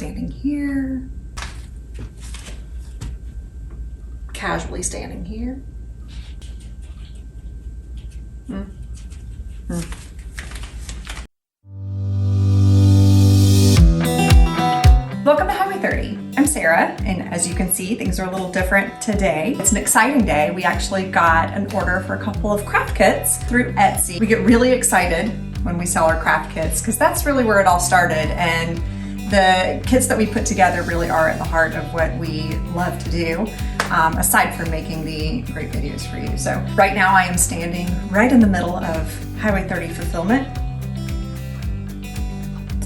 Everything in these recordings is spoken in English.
standing here, casually standing here. Welcome to Highway 30. I'm Sarah, and as you can see, things are a little different today. It's an exciting day. We actually got an order for a couple of craft kits through Esty. We get really excited when we sell our craft kits because that's really where it all started, and the kits that we put together really are at the heart of what we love to do, aside from making the great videos for you. So right now I am standing right in the middle of Highway 30 fulfillment.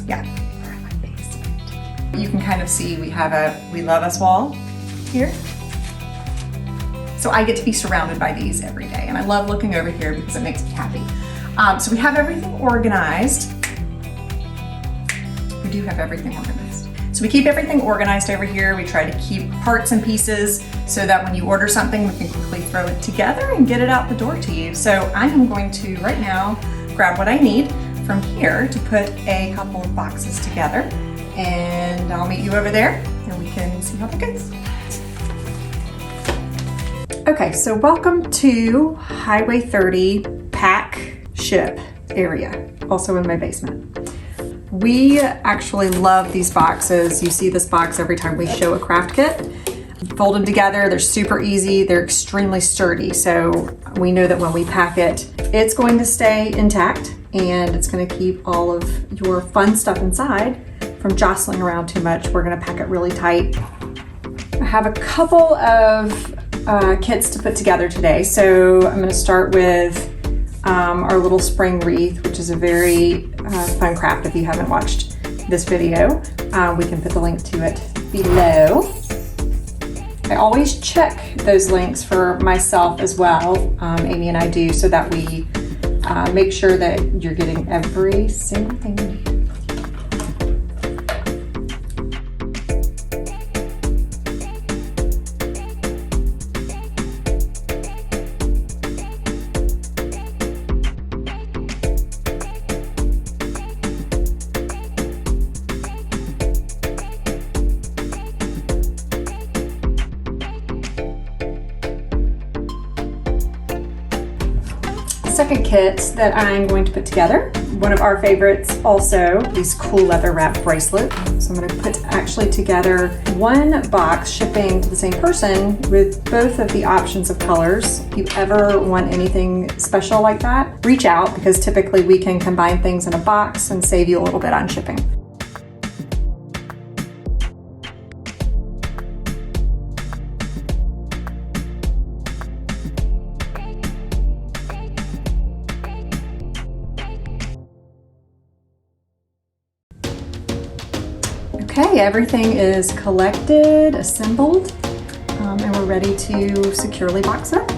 Yeah, we're in my basement. You can kind of see we have a We Love Us wall here. So I get to be surrounded by these every day, and I love looking over here because it makes me happy. So we have everything organized. We do have everything organized. So we keep everything organized over here. We try to keep parts and pieces so that when you order something, we can quickly throw it together and get it out the door to you. So I am going to right now grab what I need from here to put a couple of boxes together, and I'll meet you over there and we can see how that goes. Okay, so welcome to Highway 30 pack ship area, also in my basement. We actually love these boxes. You see this box every time we show a craft kit. Fold them together, they're super easy, they're extremely sturdy. So we know that when we pack it, it's going to stay intact and it's gonna keep all of your fun stuff inside from jostling around too much. We're gonna pack it really tight. I have a couple of kits to put together today. So I'm gonna start with our little spring wreath, which is a very fun craft. If you haven't watched this video, we can put the link to it below. I always check those links for myself as well, Amy and I do, so that we make sure that you're getting every single thing you need. Second kit that I'm going to put together, one of our favorites also, these cool leather wrap bracelets. So I'm going to put actually together one box shipping to the same person with both of the options of colors. If you ever want anything special like that, reach out, because typically we can combine things in a box and save you a little bit on shipping. Okay, everything is collected, assembled, and we're ready to securely box it.